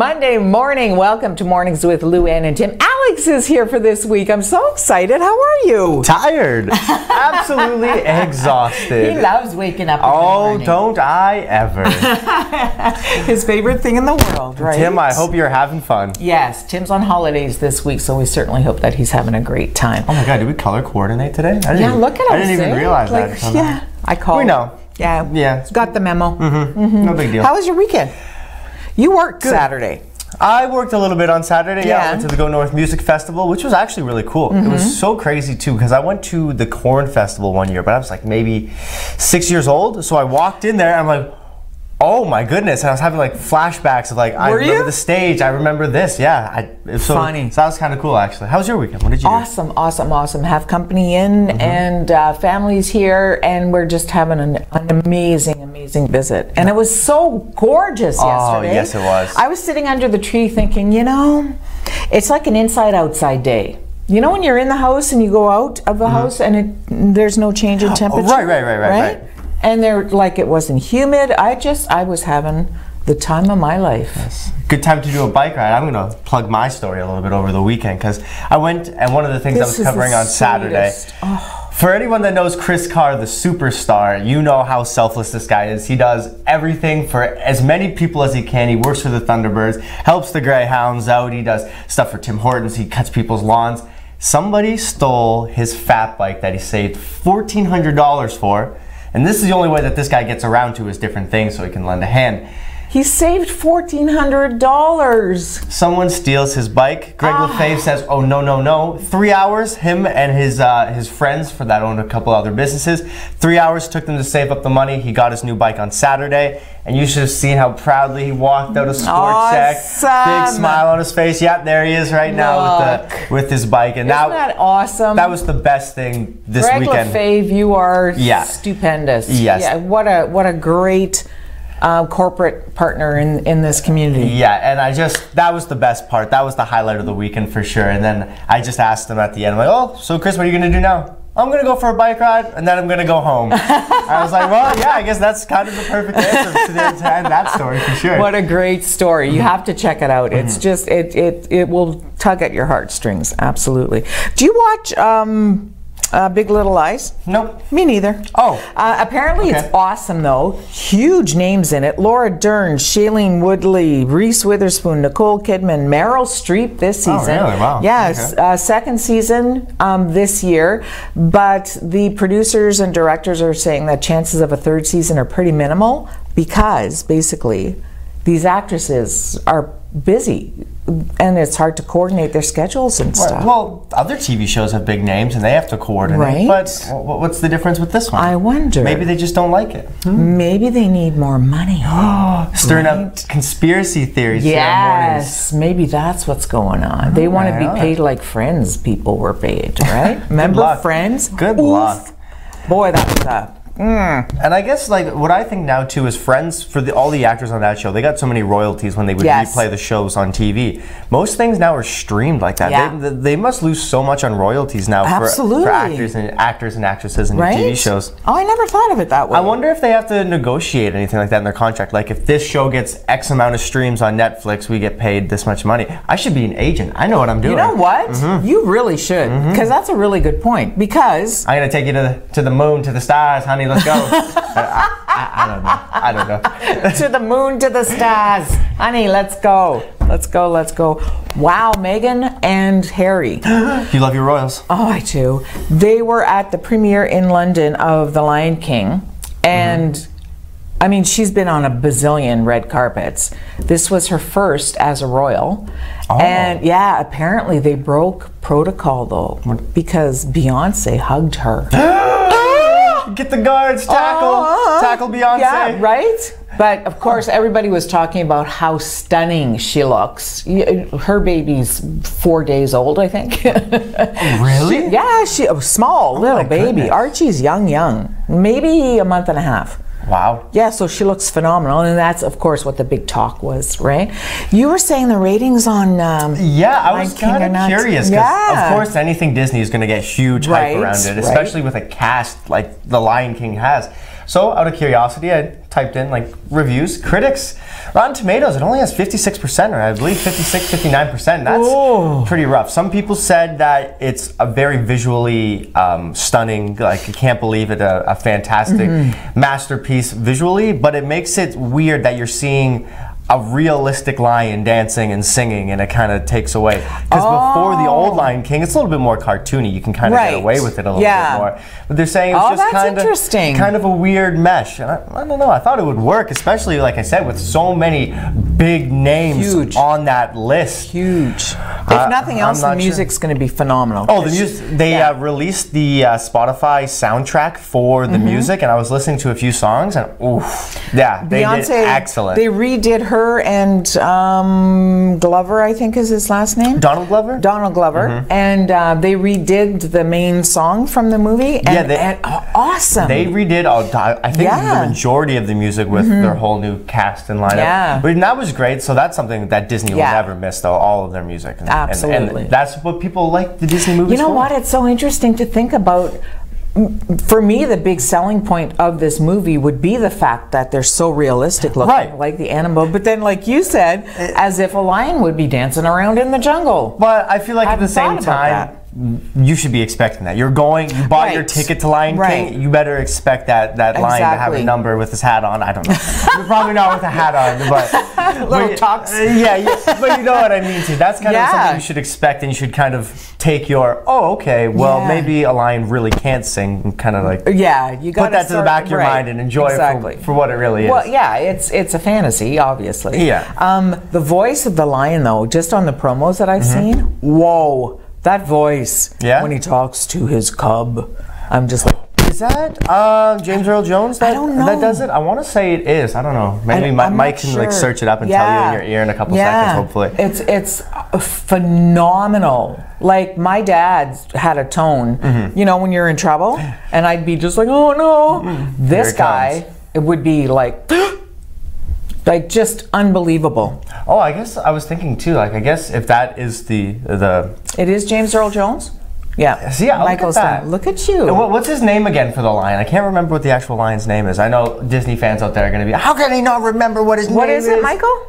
Monday morning. Welcome to Mornings with Lou Ann and Tim. Alex is here for this week. I'm so excited. How are you? Tired. Absolutely exhausted. He loves waking up in the morning. Oh, don't I ever. His favorite thing in the world, right? Tim, I hope you're having fun. Yes, Tim's on holidays this week, so we certainly hope that he's having a great time. Oh my God, did we color coordinate today? Yeah, look at us. I didn't even realize that. Yeah, I called. We know. Yeah. Got the memo. No big deal. How was your weekend? You worked Saturday. I worked a little bit on Saturday. Yeah. I went to the Go North Music Festival, which was actually really cool. It was so crazy too, because I went to the Corn Festival one year, but I was like maybe 6 years old. So I walked in there and I'm like, oh my goodness. And I was having like flashbacks of like, I remember the stage. I remember this. Yeah. Funny. So that was kind of cool actually. How was your weekend? What did you do? Awesome. Have company in and families here, and we're just having an amazing visit. And it was so gorgeous yesterday. Oh, yes it was. I was sitting under the tree thinking, you know, it's like an inside-outside day. You know when you're in the house and you go out of the house and there's no change in temperature? Right. And it wasn't humid. I was having the time of my life. Yes. Good time to do a bike ride. I'm going to plug my story a little bit over the weekend, because I went, and one of the things I was covering on Saturday. For anyone that knows Chris Carr, the superstar, you know how selfless this guy is. He does everything for as many people as he can. He works for the Thunderbirds, helps the Greyhounds out. He does stuff for Tim Hortons. He cuts people's lawns. Somebody stole his fat bike that he saved $1,400 for. And this is the only way that this guy gets around to his different things so he can lend a hand. He saved $1,400. Someone steals his bike. Greg Lefebvre says, oh, no. 3 hours, him and his friends that owned a couple other businesses, 3 hours took them to save up the money. He got his new bike on Saturday, and you should have seen how proudly he walked out of Sport Check. Big smile on his face. Yeah, there he is right now with his bike. And isn't that awesome? That was the best thing this weekend. Greg Lefebvre, you are stupendous. Yes. Yeah, what a great corporate partner in this community. Yeah, and that was the best part. That was the highlight of the weekend for sure. And then I just asked him at the end, I'm like, oh, so Chris, what are you going to do now? I'm going to go for a bike ride, and then I'm going to go home. I was like, well, yeah, I guess that's kind of the perfect answer to end that story for sure. What a great story. You have to check it out. It's just, it will tug at your heartstrings, absolutely. Do you watch Big Little Lies? Nope. Me neither. Oh. Apparently it's awesome though. Huge names in it. Laura Dern, Shailene Woodley, Reese Witherspoon, Nicole Kidman, Meryl Streep this season. Oh, really? Wow. Yes. Okay. Second season this year. But the producers and directors are saying that chances of a third season are pretty minimal, because basically these actresses are busy and it's hard to coordinate their schedules and stuff. Well, other TV shows have big names and they have to coordinate. Right. But what's the difference with this one? I wonder. Maybe they just don't like it. Maybe they need more money. Stirring up conspiracy theories. Yes, maybe that's what's going on. They want to be paid like Friends people were paid, right? Remember Friends? Good luck. Boy, that was And I guess what I think now too is Friends, for all the actors on that show, they got so many royalties when they would replay the shows on TV. Most things now are streamed like that. Yeah. They must lose so much on royalties now for actors and actresses in TV shows. Oh, I never thought of it that way. I wonder if they have to negotiate anything like that in their contract. Like if this show gets X amount of streams on Netflix, we get paid this much money. I should be an agent. I know what I'm doing. You know what? You really should, because that's a really good point. Because I'm gonna take you to the moon, to the stars, honey. Let's go. I don't know. To the moon, to the stars. Honey, let's go. Let's go. Wow, Meghan and Harry. You love your royals. Oh, I do. They were at the premiere in London of The Lion King. And I mean, she's been on a bazillion red carpets. This was her first as a royal. And yeah, apparently they broke protocol though, because Beyonce hugged her. Get the guards, tackle Beyonce. Yeah, right? But of course, everybody was talking about how stunning she looks. Her baby's 4 days old, I think. Really? She a small little baby. Goodness. Archie's young, maybe a month and a half. Wow. Yeah, so she looks phenomenal, and that's of course what the big talk was, right? You were saying the ratings on I was kind of curious, because of course anything Disney is going to get huge hype around it, especially with a cast like The Lion King has. So out of curiosity, I typed in like reviews, critics, Rotten Tomatoes, it only has 56%, or I believe 56, 59%. That's pretty rough. Some people said that it's a very visually stunning, like you can't believe it, a fantastic masterpiece visually, but it makes it weird that you're seeing a realistic lion dancing and singing, and it kind of takes away. Because before the old Lion King, it's a little bit more cartoony. You can kind of get away with it a little bit more. But they're saying it's just kind of a weird mesh. And I don't know. I thought it would work, especially like I said, with so many big names on that list. Huge. If nothing else, the music's going to be phenomenal. Oh, the music! They released the Spotify soundtrack for the music, and I was listening to a few songs, and they did excellent. They redid her and Glover, I think is his last name. Donald Glover? Donald Glover. And they redid the main song from the movie. And, awesome. They redid, I think, the majority of the music with their whole new cast and lineup. Yeah. But that was great. So that's something that Disney will never miss, though, all of their music. Absolutely. And that's what people like the Disney movies You know for. what? It's so interesting to think about. For me, the big selling point of this movie would be the fact that they're so realistic looking, like the animal. But then, like you said, as if a lion would be dancing around in the jungle. But I feel like at the same time, you should be expecting that. You bought your ticket to Lion King, you better expect that lion to have a number with his hat on. I don't know. Probably not with a hat on, but little tux. But you know what I mean too. That's kind of something you should expect, and you should kind of take your, maybe a lion really can't sing, and kind of like you got put that to the back of your mind and enjoy it for what it really is. Well, it's a fantasy, obviously. Yeah. The voice of the lion, though, just on the promos that I've seen, whoa. That voice, when he talks to his cub, I'm just like... Is that James Earl Jones I don't know. that does it? I want to say it is. I don't know. Maybe Mike can like search it up and tell you in your ear in a couple seconds, hopefully. It's phenomenal. Like, my dad had a tone, you know, when you're in trouble, and I'd be just like, oh no. This guy, it would be like... like, just unbelievable. Oh, I guess I was thinking too, like, I guess if that is the... It is James Earl Jones? Yeah. See, Michael's look at that. Look at you. What's his name again for the lion? I can't remember what the actual lion's name is. I know Disney fans out there are going to be, how can he not remember what his name is? What is it, Michael?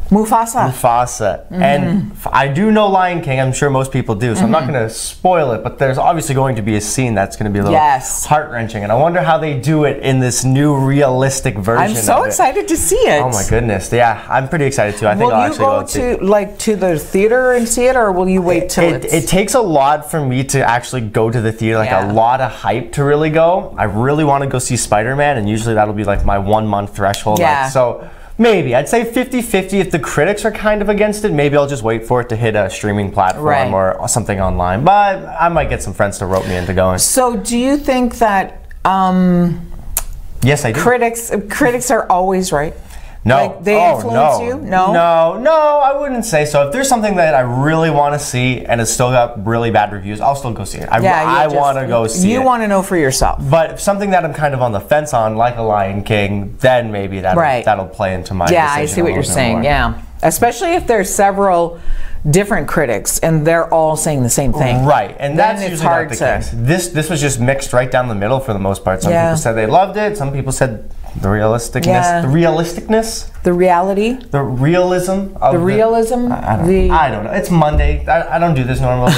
Mufasa. Mufasa. And I do know Lion King. I'm sure most people do, so I'm not going to spoil it, but there's obviously going to be a scene that's going to be a little heart-wrenching, and I wonder how they do it in this new realistic version. I'm so excited to see it. Oh my goodness. Yeah, I'm pretty excited too. I think I'll actually go to the theater and see it, or will you wait till it takes a lot for me to actually go to the theater, like a lot of hype to really go. I really want to go see Spider-Man, and usually that'll be like my 1 month threshold. Yeah. So maybe. I'd say 50-50. If the critics are kind of against it, maybe I'll just wait for it to hit a streaming platform or something online. But I might get some friends to rope me into going. So do you think that yes, I do. critics are always right? No. Like they influence you? No? No, I wouldn't say so. If there's something that I really want to see and it's still got really bad reviews, I'll still go see it. I want to go see it. You want to know for yourself. But if something that I'm kind of on the fence on, like a Lion King, then maybe that'll play into my decision. Yeah, I see what you're saying. Yeah. Especially if there's several different critics and they're all saying the same thing. Right, and that's usually not the case. This was just mixed right down the middle for the most part. Some people said they loved it. Some people said the realisticness, the reality, the realism of the realism. I don't know. It's Monday. I don't do this normally.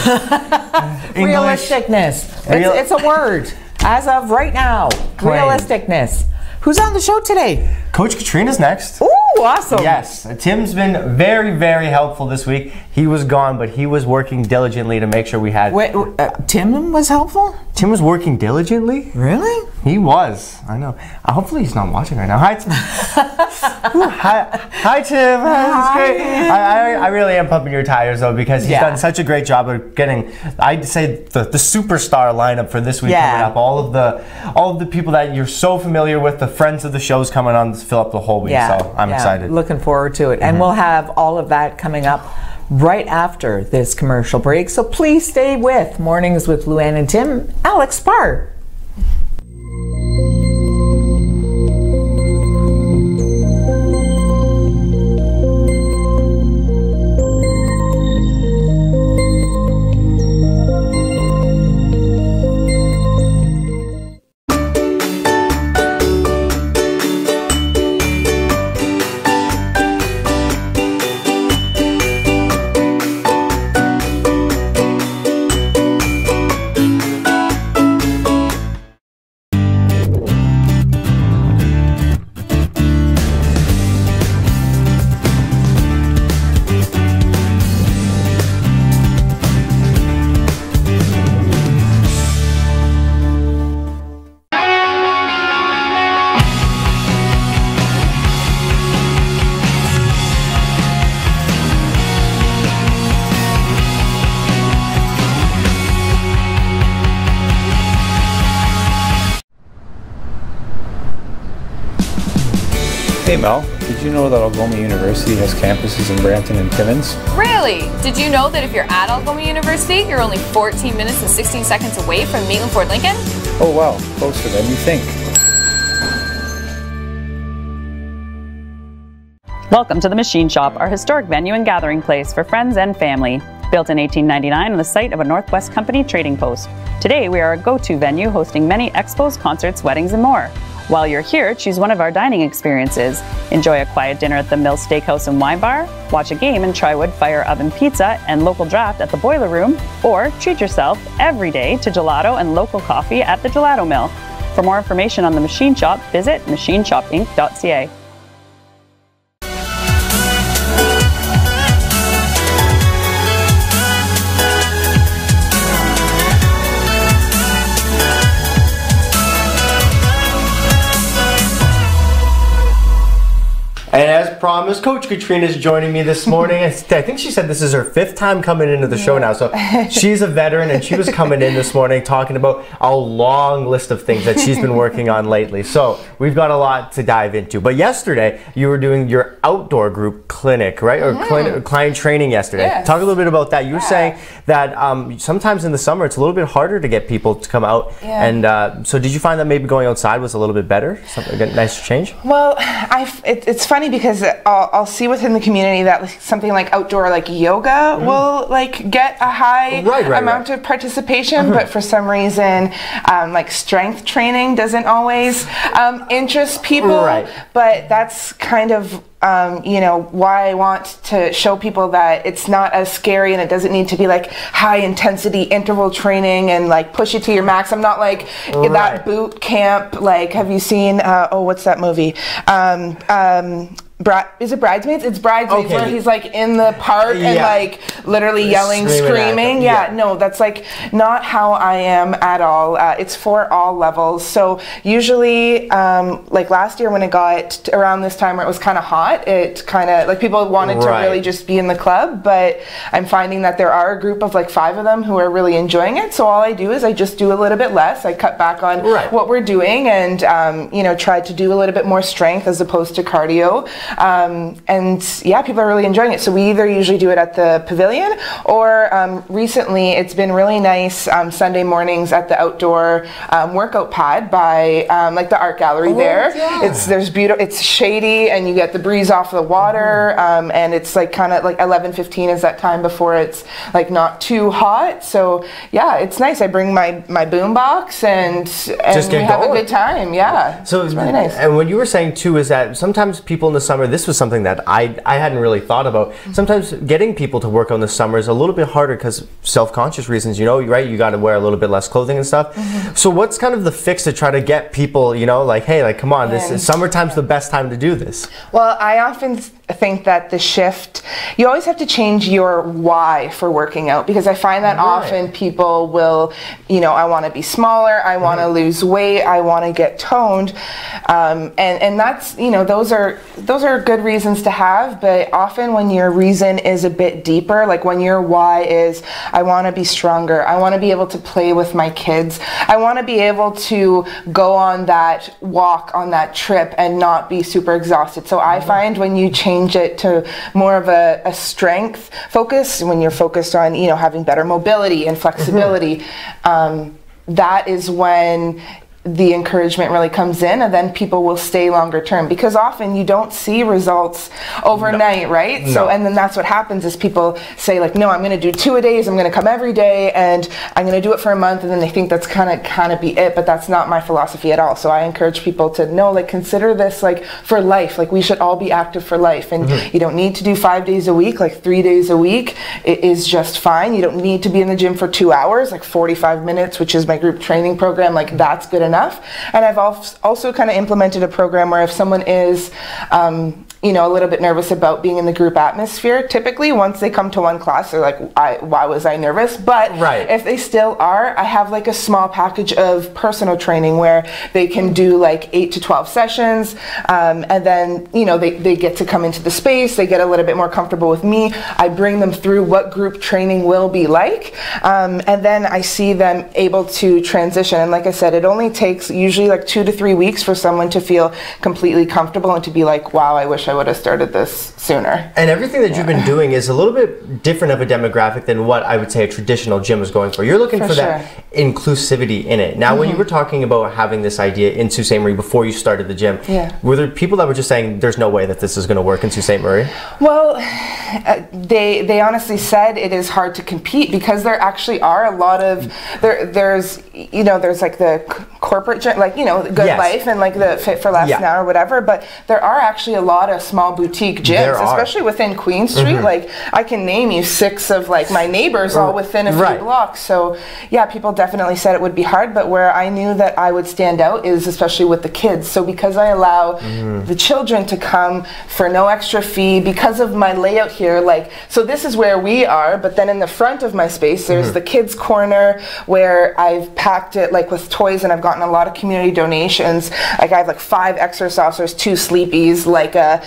Realisticness. It's a word as of right now. Realisticness. Who's on the show today? Coach Katrina's next. Ooh, awesome. Yes, Tim's been very, very helpful this week. He was gone, but he was working diligently to make sure we had... Wait, Tim was helpful? Tim was working diligently? Really? He was. I know. Hopefully he's not watching right now. Hi, Tim. Hi, Tim. That's great. I really am pumping your tires, though, because he's done such a great job of getting, I'd say, the superstar lineup for this week coming up. All of the people that you're so familiar with, the friends of the show's coming on to fill up the whole week. So I'm excited. Looking forward to it. And we'll have all of that coming up right after this commercial break. So please stay with Mornings with Luann and Tim. Alex Parr. Hey Mel, did you know that Algoma University has campuses in Brampton and Timmins? Really? Did you know that if you're at Algoma University, you're only 14 minutes and 16 seconds away from Maitland Ford Lincoln? Oh wow, closer than you think. Welcome to the Machine Shop, our historic venue and gathering place for friends and family. Built in 1899 on the site of a Northwest Company trading post. Today we are a go-to venue hosting many expos, concerts, weddings, and more. While you're here, choose one of our dining experiences. Enjoy a quiet dinner at the Mill Steakhouse and Wine Bar, watch a game and try wood fire oven pizza and local draft at the Boiler Room, or treat yourself every day to gelato and local coffee at the Gelato Mill. For more information on the Machine Shop, visit machineshopinc.ca. And as promised, Coach Katrina is joining me this morning. I think she said this is her 5th time coming into the show now. So she's a veteran, and she was coming in this morning talking about a long list of things that she's been working on lately. So we've got a lot to dive into. But yesterday, you were doing your outdoor group clinic, right? Or client training yesterday. Yes. Talk a little bit about that. You were saying that sometimes in the summer, it's a little bit harder to get people to come out. Yeah. And so did you find that maybe going outside was a little bit better? Something, a nice change? Well, it's funny because I'll see within the community that something like outdoor like yoga will like get a high amount of participation, but for some reason like strength training doesn't always interest people. But that's kind of you know, why I want to show people that it's not as scary and it doesn't need to be like high intensity interval training and like push it to your max. I'm not like that boot camp, like, have you seen, oh, what's that movie? Is it Bridesmaids? It's Bridesmaids, where he's like in the park and like literally yelling, screaming. No, that's like not how I am at all. It's for all levels. So usually, like last year when it got around this time where it was kind of hot, it kind of like people wanted to really just be in the club. But I'm finding that there are a group of like 5 of them who are really enjoying it. So all I do is I just do a little bit less. I cut back on what we're doing and you know, try to do a little bit more strength as opposed to cardio. And yeah, people are really enjoying it. So we either usually do it at the pavilion or recently it's been really nice Sunday mornings at the outdoor workout pad by like the art gallery there. It's shady and you get the breeze off the water and it's like kind of like 11:15 is that time before it's like not too hot. So yeah, it's nice. I bring my boom box and we have a good time. Yeah, so it's really nice. And what you were saying too is that sometimes people in the summer, this was something that I hadn't really thought about. Sometimes getting people to work on the summer is a little bit harder because self-conscious reasons, you know, right? You got to wear a little bit less clothing and stuff. So what's kind of the fix to try to get people, you know, like, hey, like, come on, this is summertime's the best time to do this? Well, I often think that the shift, you always have to change your why for working out, because I find that often people will, you know, I want to be smaller, I want to lose weight, I want to get toned, and that's, you know, those are good reasons to have. But often when your reason is a bit deeper, like when your why is I want to be stronger, I want to be able to play with my kids, I want to be able to go on that walk, on that trip and not be super exhausted. So I find when you change it to more of a strength focus, when you're focused on, you know, having better mobility and flexibility, that is when the encouragement really comes in, and then people will stay longer term, because often you don't see results overnight, right? So, and then that's what happens is people say like, no, I'm going to do 2 a days, I'm going to come every day and I'm going to do it for a month, and then they think that's kind of be it. But that's not my philosophy at all. So I encourage people to know, like, consider this like for life. Like, we should all be active for life, and you don't need to do 5 days a week, like 3 days a week. It is just fine. You don't need to be in the gym for 2 hours, like 45 minutes, which is my group training program. Like, that's good enough. And I've also kind of implemented a program where if someone is you know, a little bit nervous about being in the group atmosphere, typically once they come to one class they're like, why was I nervous? But if they still are, I have like a small package of personal training where they can do like 8 to 12 sessions, and then, you know, they get to come into the space, they get a little bit more comfortable with me, I bring them through what group training will be like, and then I see them able to transition. And like I said, it only takes usually like 2 to 3 weeks for someone to feel completely comfortable and to be like, wow, I wish I would have started this sooner. And everything that you've been doing is a little bit different of a demographic than what I would say a traditional gym is going for. You're looking for that inclusivity in it. Now, when you were talking about having this idea in Sault Ste. Marie before you started the gym, were there people that were just saying there's no way that this is going to work in Sault Ste. Marie? Well, they honestly said it is hard to compete because there actually are a lot of there's you know, there's like the corporate gym, like, you know, Good Life and like the Fit for Less now or whatever, but there are actually a lot of small boutique gyms, especially within Queen Street. Like, I can name you 6 of like my neighbors all within a few blocks. So yeah, people definitely said it would be hard, but where I knew that I would stand out is especially with the kids. So because I allow the children to come for no extra fee, because of my layout here, like, so this is where we are, but then in the front of my space there's the kids corner where I've packed it like with toys, and I've gotten a lot of community donations. Like, I have like 5 extra saucers, 2 sleepies, like a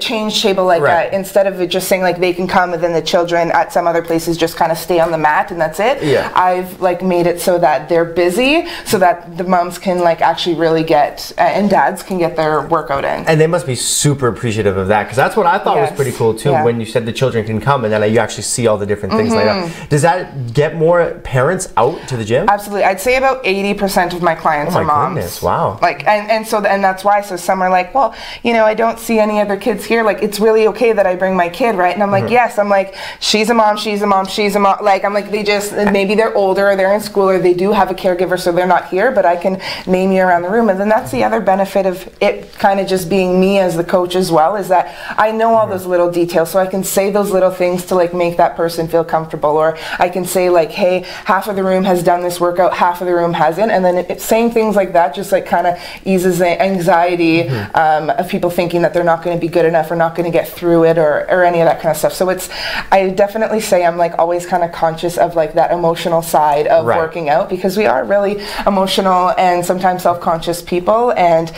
change table, like instead of it just saying like they can come and then the children at some other places just kind of stay on the mat and that's it. I've like made it so that they're busy, so that the moms can like actually really get and dads can get their workout in. And they must be super appreciative of that, because that's what I thought was pretty cool too, when you said the children can come and then you actually see all the different things laid out. Does that get more parents out to the gym? Absolutely. I'd say about 80% of my clients are moms. Goodness, wow. Like, and that's why, so some are like, well, you know, I don't see any other kids here, like, it's really okay that I bring my kid, right? And I'm like, yes. I'm like, she's a mom, she's a mom, she's a mom. Like, I'm like, they just, maybe they're older or they're in school or they do have a caregiver, so they're not here, but I can name you around the room. And then that's the other benefit of it kind of just being me as the coach as well, is that I know all those little details, so I can say those little things to like make that person feel comfortable. Or I can say like, hey, half of the room has done this workout, half of the room hasn't, and then saying things like that just like kind of eases the anxiety of people thinking that they're not going to be good enough or not going to get through it or any of that kind of stuff. So it's, I definitely say I'm like always kind of conscious of like that emotional side of working out, because we are really emotional and sometimes self-conscious people, and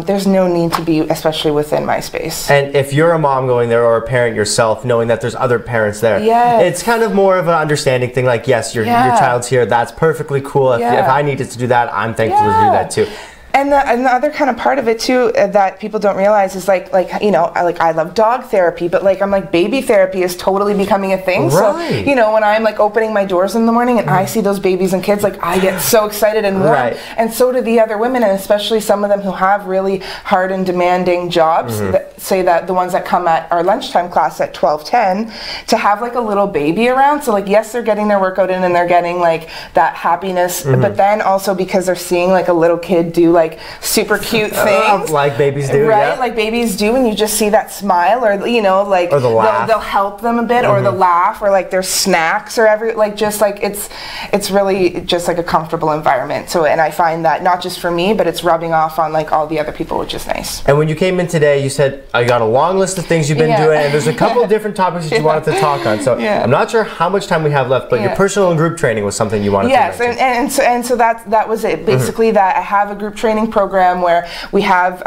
there's no need to be, especially within my space. And if you're a mom going there or a parent yourself, knowing that there's other parents there, it's kind of more of an understanding thing, like, yes, your child's here, that's perfectly cool. If I needed to do that, I'm thankful to do that too. And the other kind of part of it too that people don't realize is like you know, I love dog therapy, but like I'm like, baby therapy is totally becoming a thing. So you know, when I'm like opening my doors in the morning and I see those babies and kids, like I get so excited and warm, and so do the other women, and especially some of them who have really hard and demanding jobs. That say that the ones that come at our lunchtime class at 12:10 to have like a little baby around. So like, yes, they're getting their workout in and they're getting like that happiness, but then also because they're seeing like a little kid do like super cute things, like babies do, like babies do, and you just see that smile, or you know, like, or the laugh. They'll help them a bit, or the laugh, or like their snacks, or just like it's really just like a comfortable environment. So, and I find that not just for me, but it's rubbing off on like all the other people, which is nice. And when you came in today, you said I got a long list of things you've been doing, and there's a couple of different topics that you wanted to talk on. So I'm not sure how much time we have left, but your personal and group training was something you wanted to mention. and so that was it. Basically, that I have a group training program where we have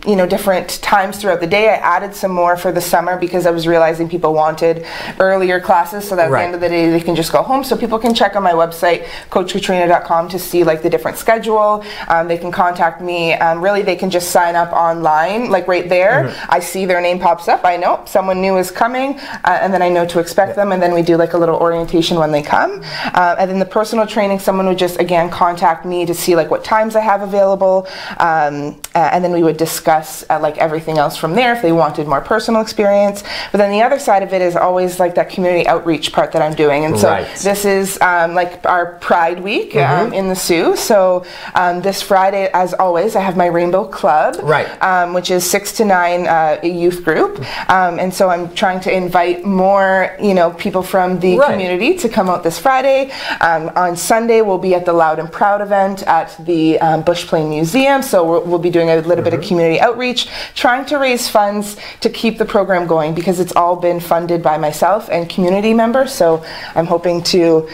you know, different times throughout the day. I added some more for the summer because I was realizing people wanted earlier classes, so that at the end of the day they can just go home. So people can check on my website, CoachKatrina.com, to see like the different schedule. They can contact me. Really, they can just sign up online, like right there. I see their name pops up. I know someone new is coming, and then I know to expect them. And then we do like a little orientation when they come. And then the personal training, someone would just again contact me to see like what times I have available. And then we would discuss like everything else from there if they wanted more personal experience. But then the other side of it is always like that community outreach part that I'm doing. And so this is like our Pride Week in the Sioux. So this Friday, as always, I have my Rainbow Club, which is 6 to 9 youth group. And so I'm trying to invite more, you know, people from the community to come out this Friday. On Sunday, we'll be at the Loud and Proud event at the Bushplane Museum. So we'll be doing a little bit of community outreach, trying to raise funds to keep the program going, because it's all been funded by myself and community members. So I'm hoping to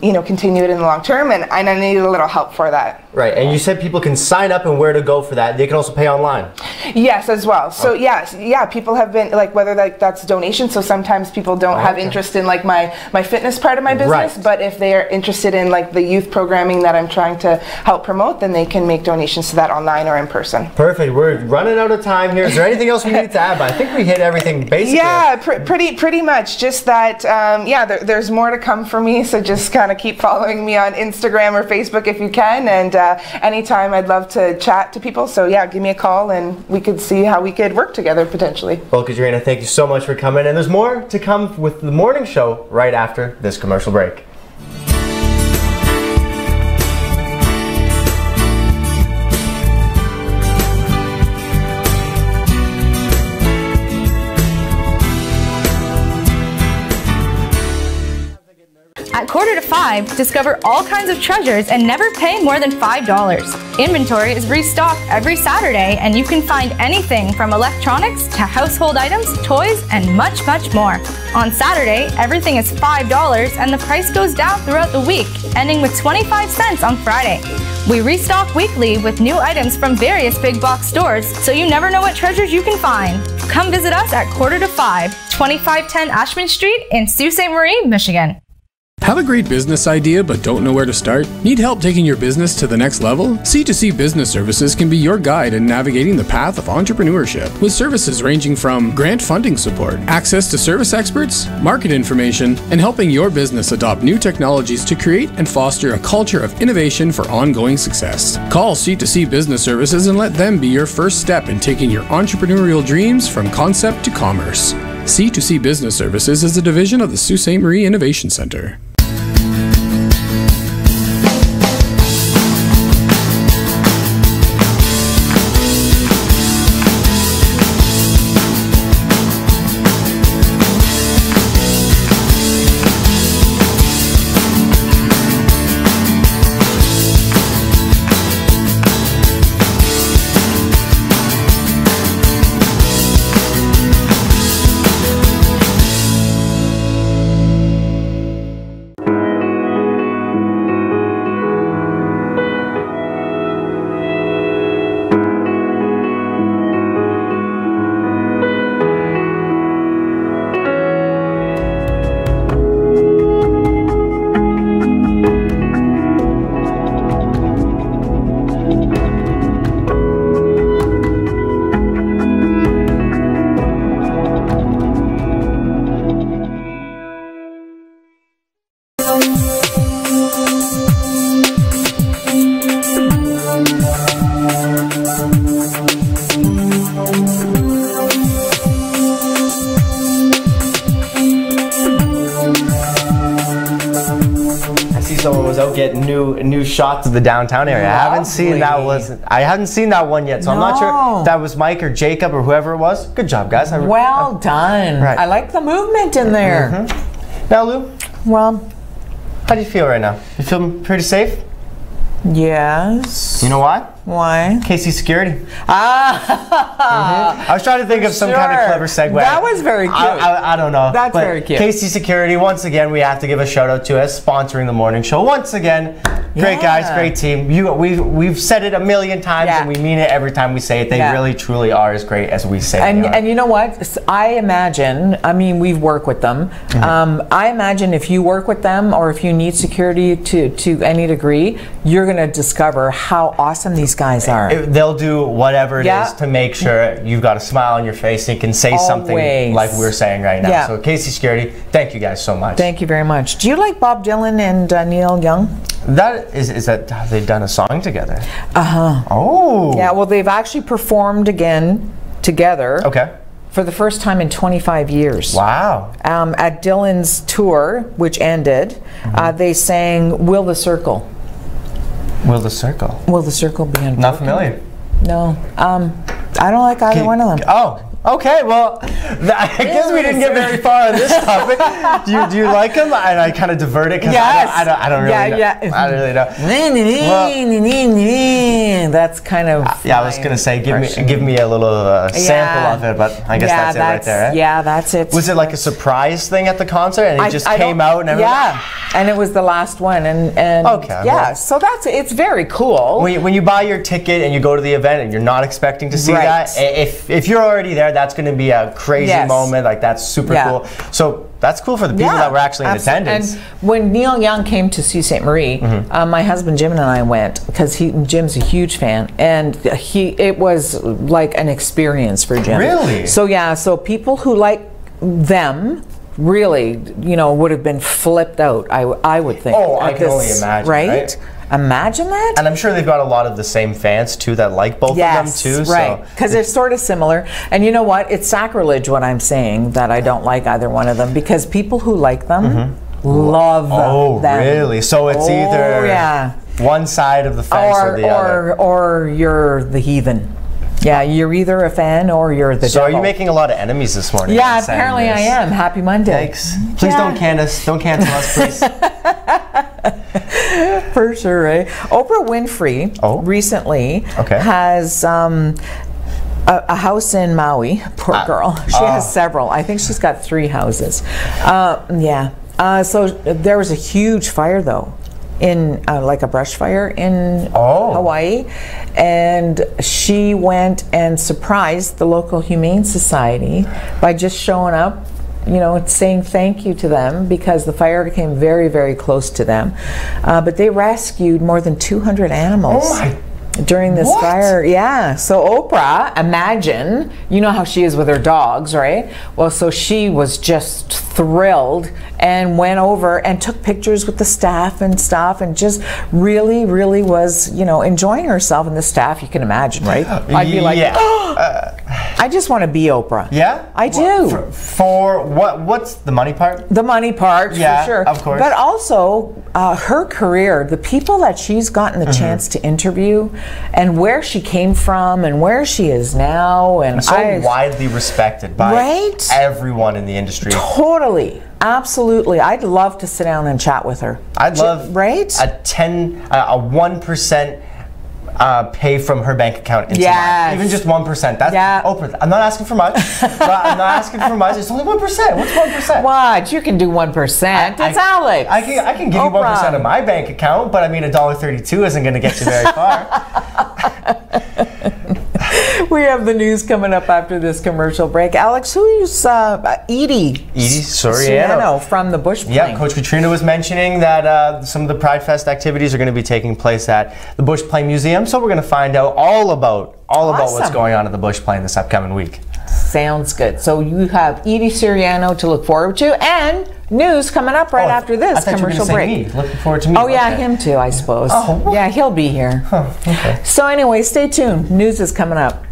you know, continue it in the long term, and I needed a little help for that. Right, and you said people can sign up and where to go for that. They can also pay online. Yes, as well. So yes, yeah, people have been like, whether like that's donation. So sometimes people don't have interest in like my fitness part of my business, but if they are interested in like the youth programming that I'm trying to help promote, then they can make donations to that online or in person. Perfect. We're running out of time here. Is there anything else we need to add? But I think we hit everything basically. Yeah, pretty much. Just that, yeah, there's more to come for me. So just kind of keep following me on Instagram or Facebook if you can, and anytime I'd love to chat to people. So yeah, give me a call and we could see how we could work together potentially. Well, Katrina, thank you so much for coming, and there's more to come with the morning show right after this commercial break. At 4:45, discover all kinds of treasures and never pay more than $5. Inventory is restocked every Saturday, and you can find anything from electronics to household items, toys, and much, much more. On Saturday, everything is $5 and the price goes down throughout the week, ending with 25 cents on Friday. We restock weekly with new items from various big box stores, so you never know what treasures you can find. Come visit us at 4:45, 2510 Ashman Street in Sault Ste. Marie, Michigan. Have a great business idea but don't know where to start? Need help taking your business to the next level? C2C Business Services can be your guide in navigating the path of entrepreneurship, with services ranging from grant funding support, access to service experts, market information, and helping your business adopt new technologies to create and foster a culture of innovation for ongoing success. Call C2C Business Services and let them be your first step in taking your entrepreneurial dreams from concept to commerce. C2C Business Services is a division of the Sault Ste. Marie Innovation Center. Getting new shots of the downtown area. I haven't seen that one yet, so I'm not sure if that was Mike or Jacob or whoever it was. Good job, guys. Well done. Right. I like the movement in there. Now, Lou, well, how do you feel right now? You feel pretty safe? Yes. You know why? Why? KC Security. Ah. I was trying to think of some kind of clever segue. That was very cute. I don't know. That's very cute. KC Security, once again, we have to give a shout out to us sponsoring the morning show. Once again, great guys, great team. We've said it a million times, and we mean it every time we say it. They really, truly are as great as we say they are. And you know what? I imagine, I mean, we've worked with them. I imagine if you work with them or if you need security to any degree, you're going to discover how awesome these guys are. They'll do whatever it is to make sure you've got a smile on your face and you can say something like we're saying right now. So KC Security, thank you guys so much. Thank you very much. Do you like Bob Dylan and Neil Young? That is that have they done a song together? Oh. Yeah, well, they've actually performed again together. Okay. For the first time in 25 years. Wow. At Dylan's tour, which ended, they sang Will the Circle. Will the Circle? Will the Circle be unbroken? Not familiar. No. I don't like either one of them. Oh, Okay, well, I guess we didn't get very far on this topic. Do you like him? And I kind of diverted because I don't really know. I don't really know. That's kind of I was gonna say give me a little sample of it, but I guess that's it right there. Right? Yeah, that's it. Was it like a surprise thing at the concert, and it just came out and everything? Yeah, and it was the last one, and okay, so it's very cool. When you buy your ticket and you go to the event and you're not expecting to see that, if you're already there, that's going to be a crazy moment. Like that's super cool. So that's cool for the people that were actually in attendance. And when Neil Young came to Sault Ste. Marie, my husband Jim and I went because Jim's a huge fan, and it was like an experience for Jim. Really? So so people who like them really, would have been flipped out. I would think. Oh, I can only imagine. Right? Imagine that. And I'm sure they've got a lot of the same fans too that like both of them too. Right, because they're sort of similar. And you know what? It's sacrilege what I'm saying that I don't like either one of them, because people who like them love them. Oh, really? So it's either one side of the fence or the other. Or you're the heathen. Yeah, you're either a fan or you're the devil. Are you making a lot of enemies this morning? Yeah, apparently I am. Happy Monday. Yikes. Please don't cancel us, please. For sure, eh? Oprah Winfrey recently has a house in Maui. Poor girl. She has several. I think she's got 3 houses. So there was a huge fire though, in like a brush fire in Hawaii, and she went and surprised the local Humane Society by just showing up, saying thank you to them, because the fire came very, very close to them. But they rescued more than 200 animals during this fire. Yeah, so Oprah, imagine, you know how she is with her dogs, right? Well, so she was just thrilled and went over and took pictures with the staff and stuff, and just really, really was, enjoying herself. And the staff, you can imagine, right? I'd be like, I just want to be Oprah. Yeah? I do. For what's the money part? The money part, for sure. Of course. But also, her career, the people that she's gotten the chance to interview, and where she came from and where she is now. And so widely respected by everyone in the industry. Totally. Absolutely. I'd love to sit down and chat with her. I'd love a 1% pay from her bank account into mine. Even just 1%. That's Oprah. I'm not asking for much. But I'm not asking for much. It's only 1%. What's 1%? What? You can do 1%. It's Alex. I can give you 1% of my bank account, but I mean $1.32 isn't going to get you very far. We have the news coming up after this commercial break. Alex, who's Edie Soriano from the Bushplane? Yeah, Coach Katrina was mentioning that some of the Pride Fest activities are going to be taking place at the Bushplane Museum, so we're going to find out all about what's going on at the Bushplane this upcoming week. Sounds good. So you have Edie Soriano to look forward to, and news coming up right after this commercial break. Me. Looking forward to me. Oh yeah, him too, I suppose. Yeah, he'll be here. Okay. So anyway, stay tuned. News is coming up.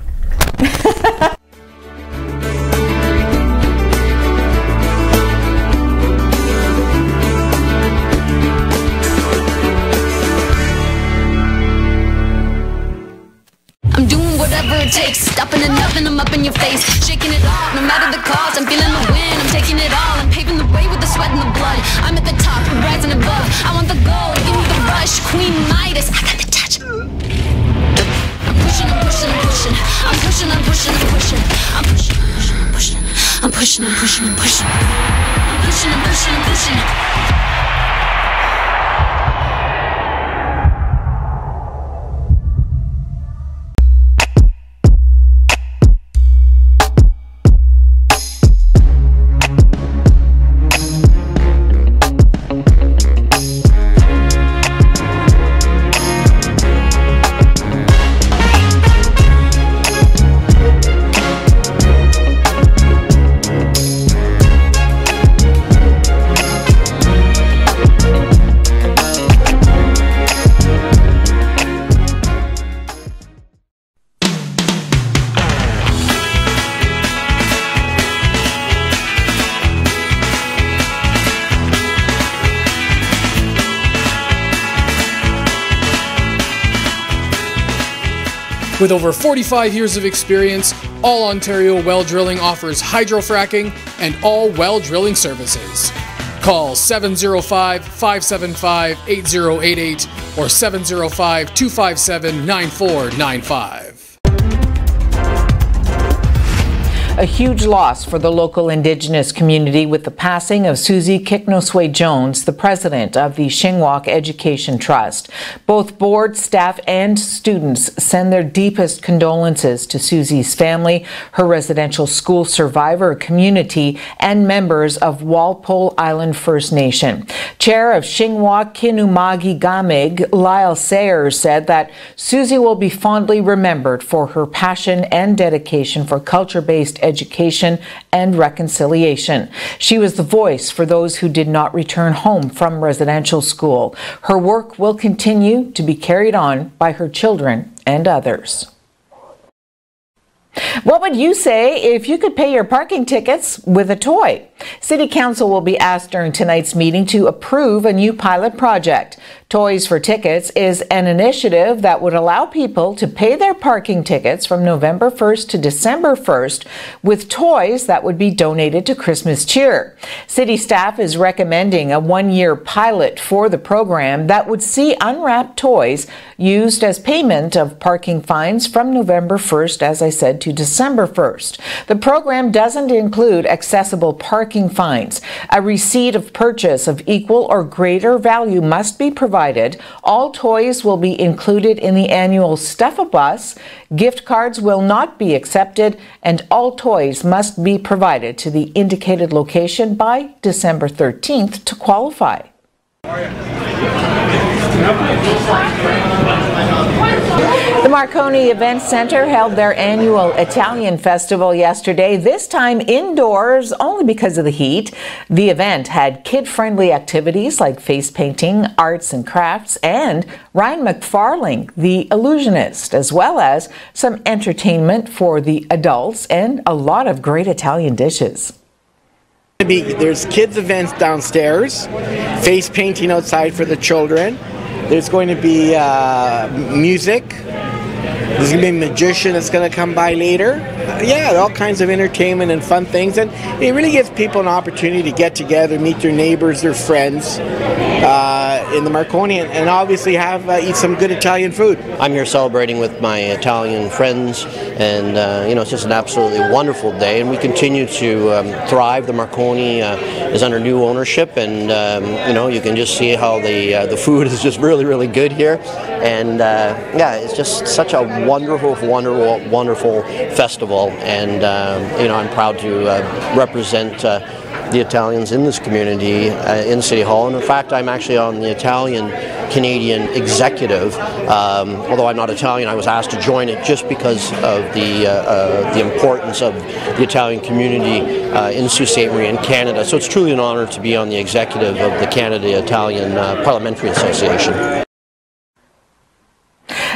I'm doing whatever it takes, stopping and nothing, I'm up in your face, shaking it off, no matter the cost, I'm feeling the wind, I'm taking it all, I'm paving the way with the sweat and the blood, I'm at the top, I'm rising above, I want the gold, give me the rush, Queen Midas, I got the touch. I'm pushing, I'm pushing, I'm pushing, I'm pushing, I'm pushing, I'm pushing, I'm pushing, I'm pushing, I'm pushing, I'm pushing, I'm pushing, I'm pushing, I'm pushing, I'm pushing. With over 45 years of experience, All Ontario Well Drilling offers hydrofracking and all well drilling services. Call 705-575-8088 or 705-257-9495. A huge loss for the local Indigenous community with the passing of Susie Kiknosway Jones, the president of the Shingwalk Education Trust. Both board, staff, and students send their deepest condolences to Susie's family, her residential school survivor community, and members of Walpole Island First Nation. Chair of Shingwalk Kinumagi Gamig, Lyle Sayers, said that Susie will be fondly remembered for her passion and dedication for culture-based education and reconciliation. She was the voice for those who did not return home from residential school. Her work will continue to be carried on by her children and others. What would you say if you could pay your parking tickets with a toy? City Council will be asked during tonight's meeting to approve a new pilot project. Toys for Tickets is an initiative that would allow people to pay their parking tickets from November 1st to December 1st with toys that would be donated to Christmas Cheer. City staff is recommending a one-year pilot for the program that would see unwrapped toys used as payment of parking fines from November 1st, as I said, to December 1st. The program doesn't include accessible parking fines. A receipt of purchase of equal or greater value must be provided. All toys will be included in the annual Stuff-A-Bus. Gift cards will not be accepted, and all toys must be provided to the indicated location by December 13th to qualify. The Marconi Event Center held their annual Italian festival yesterday, this time indoors only because of the heat. The event had kid-friendly activities like face painting, arts and crafts, and Ryan McFarling, the illusionist, as well as some entertainment for the adults and a lot of great Italian dishes. There's kids events downstairs, face painting outside for the children. There's going to be music. There's going to be a magician that's going to come by later. Yeah, all kinds of entertainment and fun things. And it really gives people an opportunity to get together, meet their neighbors, their friends in the Marconi, and obviously have eat some good Italian food. I'm here celebrating with my Italian friends, and it's just an absolutely wonderful day. And we continue to thrive. The Marconi is under new ownership, and you can just see how the food is just really, really good here. And it's just such a wonderful festival, and I'm proud to represent the Italians in this community in City Hall. And in fact, I'm actually on the Italian-Canadian executive. Although I'm not Italian, I was asked to join it just because of the importance of the Italian community in Sault Ste. Marie and Canada. So it's truly an honor to be on the executive of the Canada-Italian Parliamentary Association.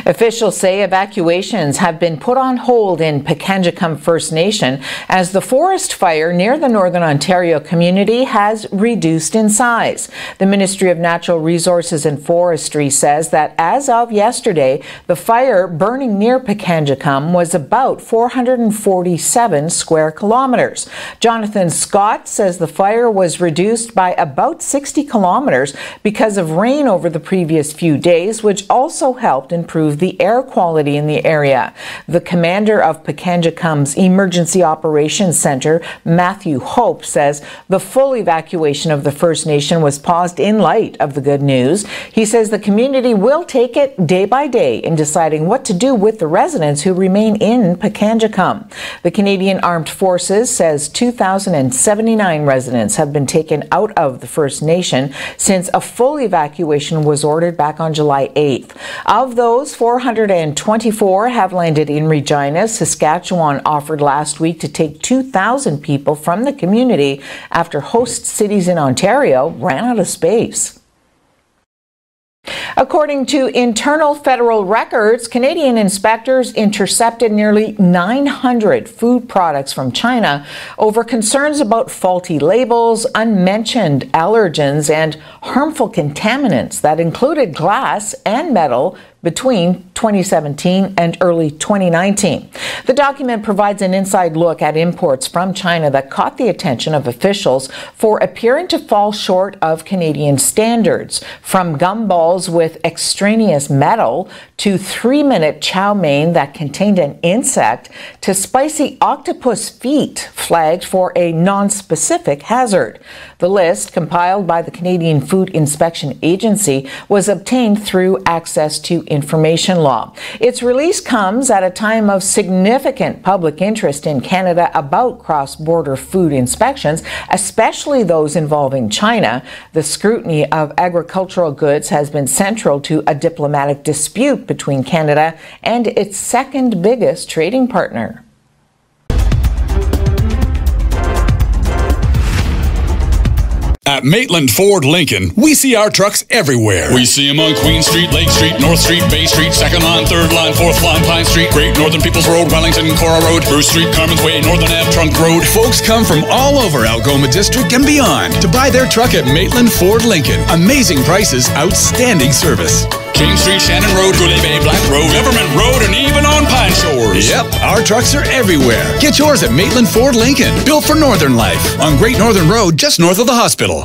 Officials say evacuations have been put on hold in Pekanjikam First Nation as the forest fire near the Northern Ontario community has reduced in size. The Ministry of Natural Resources and Forestry says that as of yesterday, the fire burning near Pekanjikam was about 447 square kilometers. Jonathan Scott says the fire was reduced by about 60 kilometers because of rain over the previous few days, which also helped improve the air quality in the area. The commander of Pekanjikam's Emergency Operations Center, Matthew Hope, says the full evacuation of the First Nation was paused in light of the good news. He says the community will take it day by day in deciding what to do with the residents who remain in Pekanjikam. The Canadian Armed Forces says 2,079 residents have been taken out of the First Nation since a full evacuation was ordered back on July 8th. Of those, 424 have landed in Regina. Saskatchewan offered last week to take 2,000 people from the community after host cities in Ontario ran out of space. According to internal federal records, Canadian inspectors intercepted nearly 900 food products from China over concerns about faulty labels, unmentioned allergens, and harmful contaminants that included glass and metal between 2017 and early 2019. The document provides an inside look at imports from China that caught the attention of officials for appearing to fall short of Canadian standards, from gumballs with extraneous metal to 3-minute chow mein that contained an insect to spicy octopus feet flagged for a non-specific hazard. The list, compiled by the Canadian Food Inspection Agency, was obtained through access to information law. Its release comes at a time of significant public interest in Canada about cross-border food inspections, especially those involving China. The scrutiny of agricultural goods has been central to a diplomatic dispute between Canada and its second biggest trading partner. At Maitland Ford Lincoln, we see our trucks everywhere. We see them on Queen Street, Lake Street, North Street, Bay Street, 2nd line, 3rd line, 4th line, Pine Street, Great Northern Peoples Road, Wellington, Cora Road, Bruce Street, Carmen's Way, Northern Ave, Trunk Road. Folks come from all over Algoma District and beyond to buy their truck at Maitland Ford Lincoln. Amazing prices, outstanding service. King Street, Shannon Road, Goulet Bay, Black Road, Government Road, and even on Pine Shores. Yep, our trucks are everywhere. Get yours at Maitland Ford Lincoln, built for Northern life, on Great Northern Road, just north of the hospital.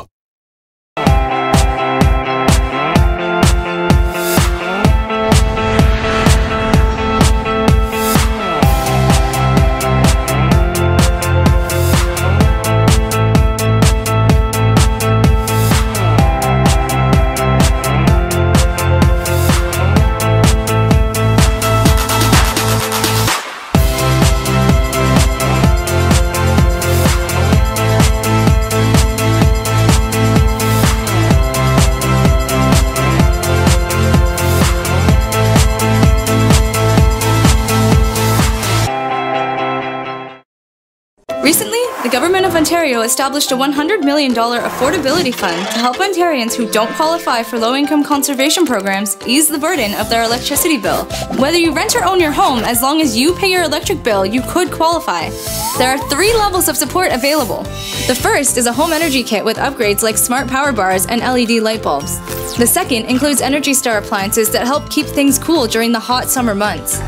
Recently, the Government of Ontario established a $100 million affordability fund to help Ontarians who don't qualify for low-income conservation programs ease the burden of their electricity bill. Whether you rent or own your home, as long as you pay your electric bill, you could qualify. There are 3 levels of support available. The first is a home energy kit with upgrades like smart power bars and LED light bulbs. The second includes Energy Star appliances that help keep things cool during the hot summer months.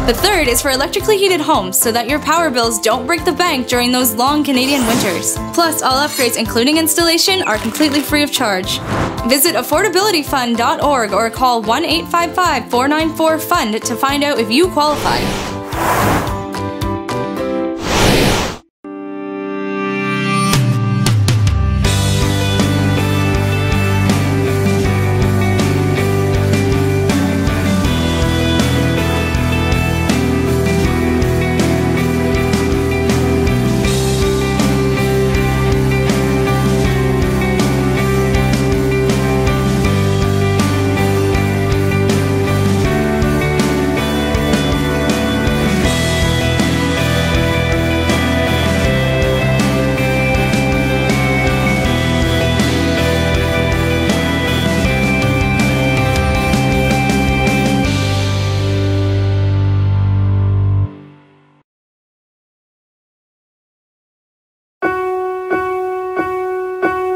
The third is for electrically heated homes so that your power bills don't break the bank during those long Canadian winters. Plus, all upgrades, including installation, are completely free of charge. Visit affordabilityfund.org or call 1-855-494-FUND to find out if you qualify.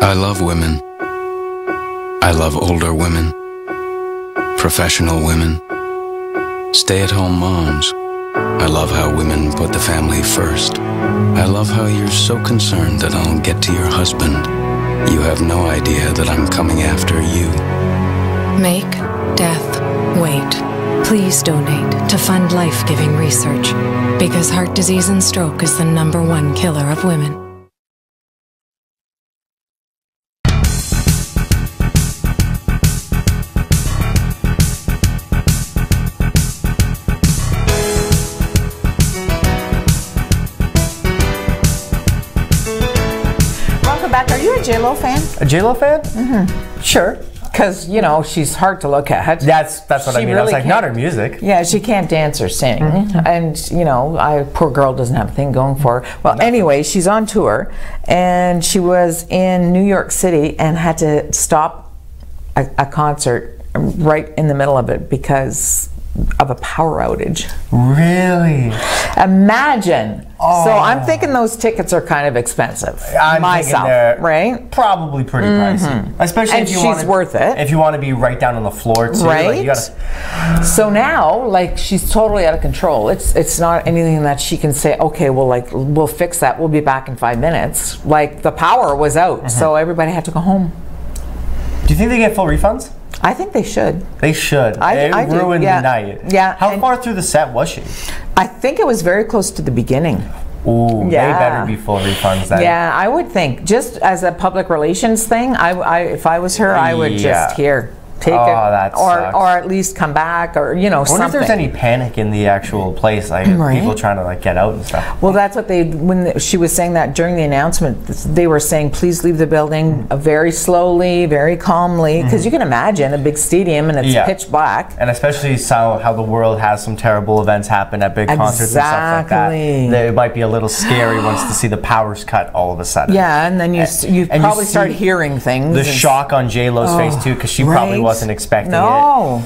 I love women. I love older women, professional women, stay-at-home moms. I love how women put the family first. I love how you're so concerned that I'll get to your husband. You have no idea that I'm coming after you. Make death wait. Please donate to fund life-giving research, because heart disease and stroke is the #1 killer of women. Are you a J-Lo fan? A J-Lo fan? Mm-hmm. Sure. Because, you know, she's hard to look at. That's what I mean. Really I was like, not her music. Yeah, she can't dance or sing. Mm-hmm. And, you know, poor girl doesn't have a thing going for her. Well, anyway, she's on tour, and she was in New York City and had to stop a concert right in the middle of it because of a power outage. Really? Imagine So I'm thinking those tickets are kind of expensive. I'm myself, thinking they're right? Probably pretty pricey, especially and if you she's want worth it. If you want to be right down on the floor too, right? Like, you gotta... So now, like, she's totally out of control. It's not anything that she can say, okay, well, like, we'll fix that. We'll be back in 5 minutes. Like, the power was out, so everybody had to go home. Do you think they get full refunds? I think they should. They should. It ruined the night. Yeah. How far through the set was she? I think it was very close to the beginning. Ooh, they better be full refunds then. Yeah, I would think. Just as a public relations thing, if I was her, I would just take it, that sucks. or at least come back, or I wonder something. if there's any panic in the actual place, like people trying to like get out and stuff. Well, that's what she was saying that during the announcement, they were saying, please leave the building very slowly, very calmly, because you can imagine a big stadium and it's pitch black. And especially how the world has some terrible events happen at big concerts and stuff like that. It might be a little scary once to see the powers cut all of a sudden. Yeah, and then you probably start hearing things. The shock on J-Lo's face too, because she probably wasn't expecting it. Oh,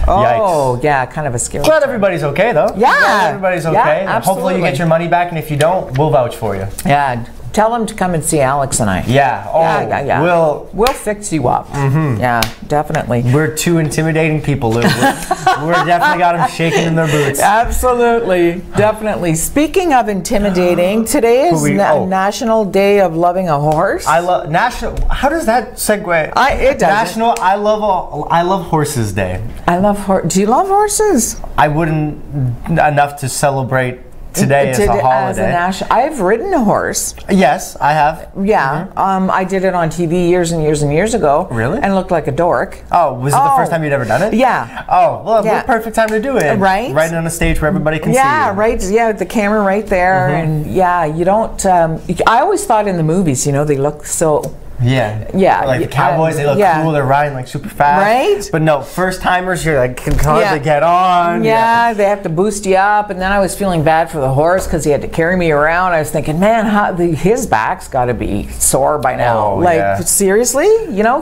Yikes. yeah, kind of a scary. Glad everybody's okay though. Yeah, glad everybody's okay. Yeah, hopefully you get your money back, and if you don't, we'll vouch for you. Yeah. Tell them to come and see Alex and I. Yeah. Oh, We'll fix you up. Yeah, definitely. We're two intimidating people, Lou. We're definitely got them shaking in their boots. Absolutely, definitely. Speaking of intimidating, today is National Day of Loving a Horse. I love National. How does that segue? It does. National. I love Horses Day. I love horses. Do you love horses? I wouldn't enough to celebrate today as a holiday. I've ridden a horse. Yes, I have. Yeah, I did it on TV years and years and years ago. Really? And looked like a dork. Oh, was it the first time you'd ever done it? Yeah. Oh, well, what perfect time to do it. Right? Right on a stage where everybody can see you. Yeah, right. Yeah, the camera right there. And yeah, you don't, I always thought in the movies, they look so... Yeah. Like the cowboys, they look cool. They're riding like super fast. Right. But no, first timers, you're like can hardly get on. Yeah, they have to boost you up, and then I was feeling bad for the horse because he had to carry me around. I was thinking, man, his back's got to be sore by now. Seriously,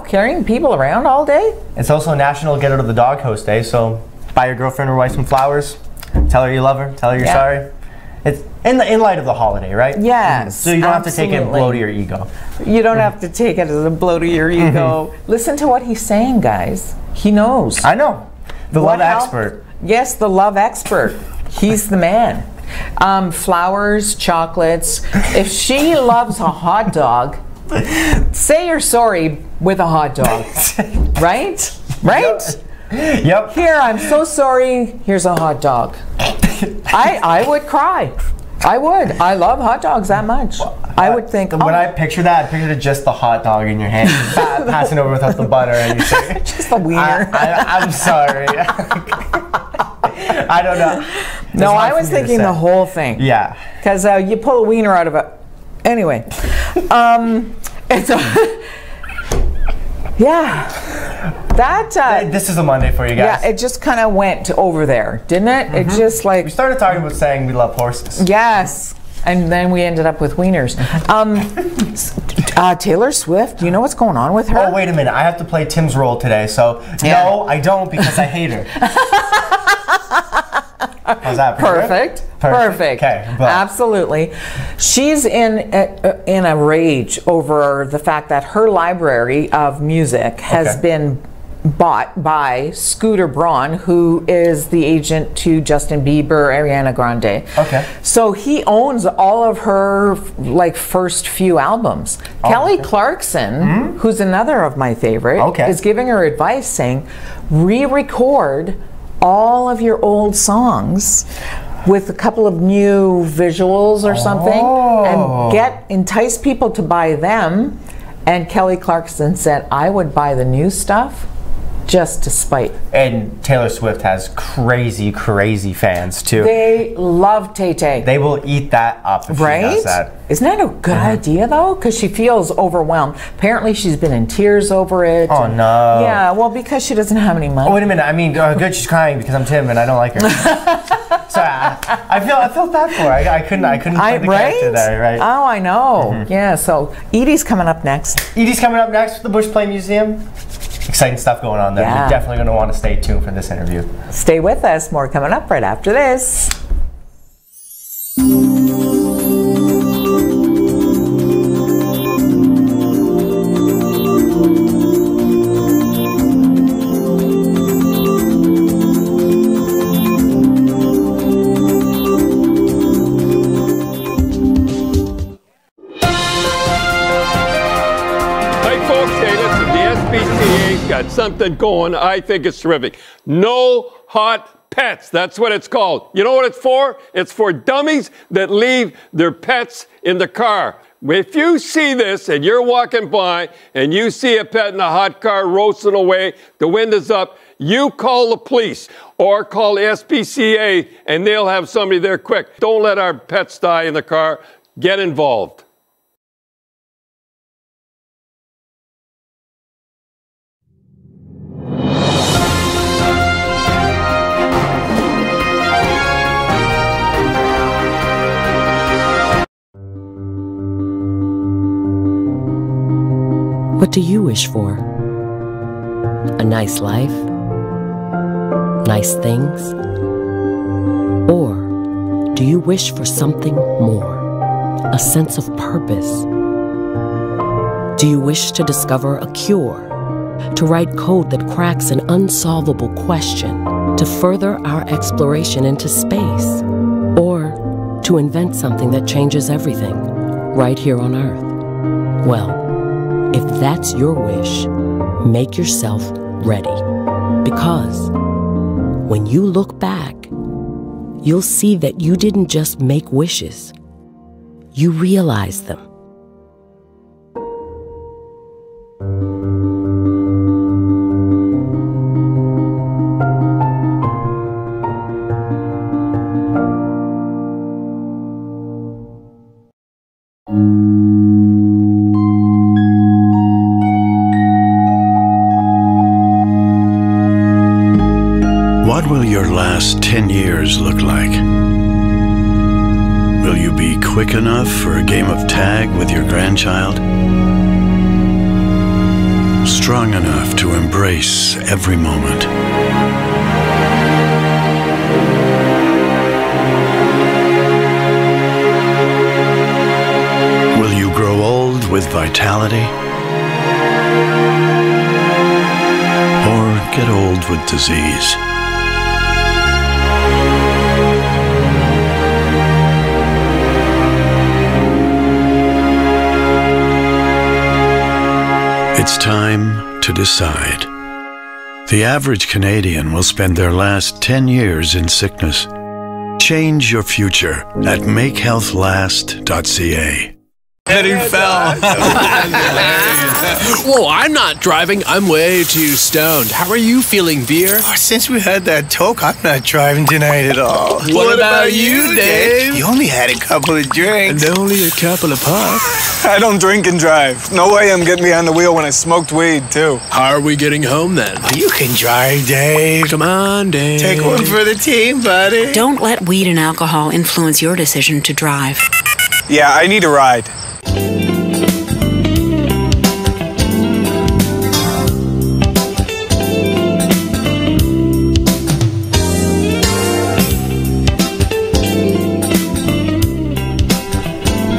carrying people around all day. It's also National Get Out of the Doghouse Day, so buy your girlfriend or wife some flowers. Tell her you love her. Tell her you're sorry. It's in light of the holiday, right? Yes. So you don't have to take it and blow to your ego. You don't have to take it as a blow to your ego. Listen to what he's saying, guys. He knows. I know. The love expert. Yes, the love expert. He's the man. Flowers, chocolates. If she loves a hot dog, say you're sorry with a hot dog. Right? Right? Yep. Here, I'm so sorry. Here's a hot dog. I would cry. I would. I love hot dogs that much. I would think. When I picture that, I pictured just the hot dog in your hand, passing over without the butter, and you say, just the wiener. I'm sorry. I don't know. No, I was thinking the whole thing. Yeah. Because you pull a wiener out of it. Anyway. It's this is a Monday for you guys. Yeah, it just kind of went over there, didn't it? It just like... We started talking about saying we love horses. Yes. And then we ended up with wieners. Taylor Swift, do you know what's going on with her? Oh, wait a minute. I have to play Tim's role today, so no, I don't because I hate her. How's that? Perfect. Okay. Absolutely. She's in a rage over the fact that her library of music has been bought by Scooter Braun, who is the agent to Justin Bieber, Ariana Grande. Okay. So he owns all of her first few albums. Kelly Clarkson, who's another of my favorite, is giving her advice saying, re-record all of your old songs with a couple of new visuals or something and entice people to buy them. And Kelly Clarkson said, I would buy the new stuff just to spite. And Taylor Swift has crazy, crazy fans too. They love Tay-Tay. They will eat that up if she does that. Isn't that a good idea though? Because she feels overwhelmed. Apparently she's been in tears over it. Oh no. Yeah, well because she doesn't have any money. Oh wait a minute, I mean good she's crying because I'm Tim and I don't like her. So I felt bad for her. I couldn't play the character there, right? Oh, I know. Yeah, so Edie's coming up next. Edie's coming up next with the Bushplane Museum. Exciting stuff going on there. Yeah. You're definitely going to want to stay tuned for this interview. Stay with us. More coming up right after this. something going, I think it's terrific. No hot pets. That's what it's called. You know what it's for? It's for dummies that leave their pets in the car. If you see this and you're walking by and you see a pet in a hot car roasting away, the windows up, you call the police or call the SPCA and they'll have somebody there quick. Don't let our pets die in the car. Get involved. What do you wish for? A nice life? Nice things? Or do you wish for something more? A sense of purpose? Do you wish to discover a cure? To write code that cracks an unsolvable question? To further our exploration into space? Or to invent something that changes everything right here on Earth? Well, if that's your wish, make yourself ready. Because when you look back, you'll see that you didn't just make wishes, you realized them. What will your last 10 years look like? Will you be quick enough for a game of tag with your grandchild? Strong enough to embrace every moment? Will you grow old with vitality? Or get old with disease? It's time to decide. The average Canadian will spend their last 10 years in sickness. Change your future at makehealthlast.ca. And he fell. Whoa, I'm not driving. I'm way too stoned. How are you feeling, Beer? Oh, since we had that talk, I'm not driving tonight at all. What about you, Dave? You only had a couple of drinks. And only a couple of puffs. I don't drink and drive. No way I'm getting behind the wheel when I smoked weed, too. How are we getting home, then? Oh, you can drive, Dave. Come on, Dave. Take one for the team, buddy. Don't let weed and alcohol influence your decision to drive. Yeah, I need a ride.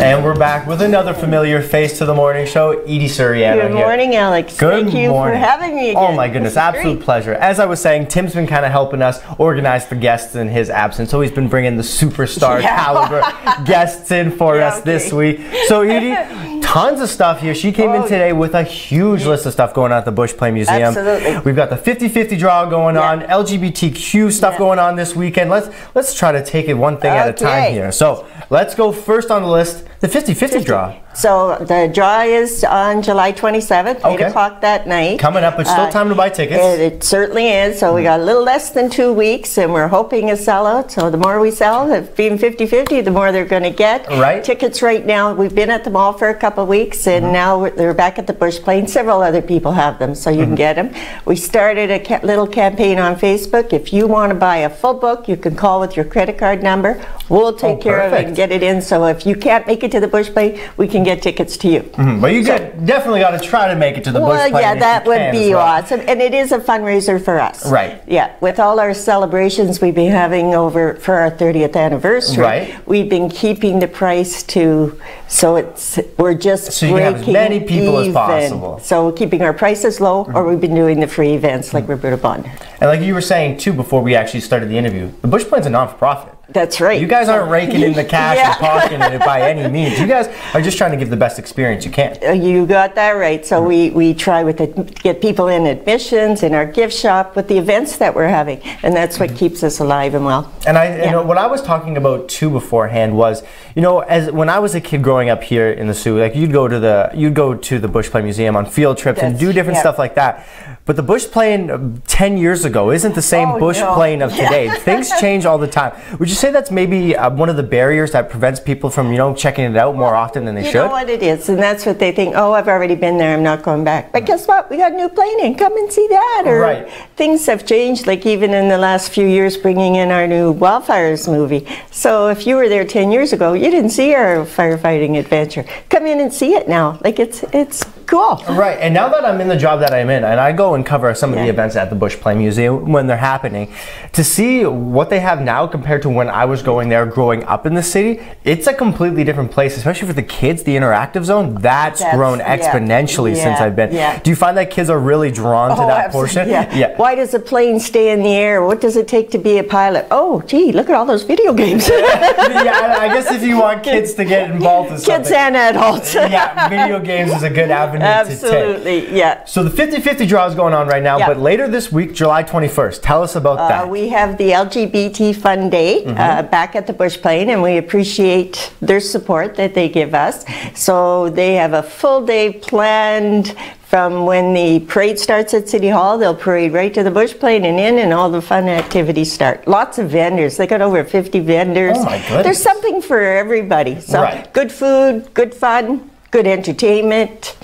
And we're back with another familiar face to the morning show, Edie Suriano. Good morning, Alex. Good Thank you morning. for having me again. Oh my goodness, absolute pleasure. As I was saying, Tim's been kind of helping us organize the guests in his absence, so he's been bringing the superstar caliber guests in for us this week. So Edie, tons of stuff here. She came in today with a huge list of stuff going on at the Bushplane Museum. Absolutely. We've got the 50-50 draw going on, LGBTQ stuff going on this weekend. Let's try to take it one thing at a time here. So let's go first on the list, the 50-50 draw. So the draw is on July 27th, 8 o'clock that night. Coming up, but still time to buy tickets. It certainly is. So we got a little less than 2 weeks, and we're hoping a sellout. So the more we sell, being 50-50, the more they're going to get. Right. Tickets right now, we've been at the mall for a couple of weeks, and now they're back at the Bushplane. Several other people have them, so you can get them. We started a little campaign on Facebook. If you want to buy a full book, you can call with your credit card number. We'll take care of it and get it in. So if you can't make it to the Bushplane, we can get tickets to you. But you definitely got to try to make it to the Bushplane. Well, yeah, that would be awesome. And it is a fundraiser for us. Right. Yeah, with all our celebrations we've been having over for our 30th anniversary, we've been keeping the price to, so we're just so you can have as many people as possible. So we're keeping our prices low, or we've been doing the free events like Roberta Bond. And like you were saying too before we actually started the interview, the Bushplane's a non-for-profit. That's right. You guys aren't raking in the cash Yeah. and pocketing it by any means. You guys are just trying to give the best experience you can. You got that right. So we try to get people in admissions, in our gift shop, with the events that we're having. And that's what keeps us alive and well. And you know, what I was talking about too beforehand was, you know, as when I was a kid growing up here in the Sault, like you'd go to the Bushplane Museum on field trips and do different stuff like that. But the Bushplane 10 years ago isn't the same Bushplane of today. Things change all the time. Would you say that's maybe one of the barriers that prevents people from, you know, checking it out more often than they should? You know what it is, and that's what they think, oh, I've already been there, I'm not going back. But guess what? We got a new plane in, come and see that. Or things have changed, like even in the last few years bringing in our new Wildfires movie. So if you were there 10 years ago, you didn't see our firefighting adventure. Come in and see it now. Like it's cool. Right, and now that I'm in the job that I'm in, and I go and cover some of the events at the Bushplane Museum when they're happening, to see what they have now compared to when I was going there growing up in the city, it's a completely different place, especially for the kids. The interactive zone, that's grown exponentially since I've been. Do you find that kids are really drawn to that portion? Why does a plane stay in the air? What does it take to be a pilot? Oh, gee, look at all those video games. I guess if you want kids to get involved with something. Kids and adults. Video games is a good avenue Absolutely, to take. So the 50-50 draw is going on right now, but later this week, July 21st, tell us about that. We have the LGBT Fun Day back at the Bushplane, and we appreciate their support that they give us. So they have a full day planned. From when the parade starts at City Hall, they'll parade right to the Bushplane and in, and all the fun activities start. Lots of vendors. They got over 50 vendors. Oh my goodness. There's something for everybody. So good food, good fun, good entertainment.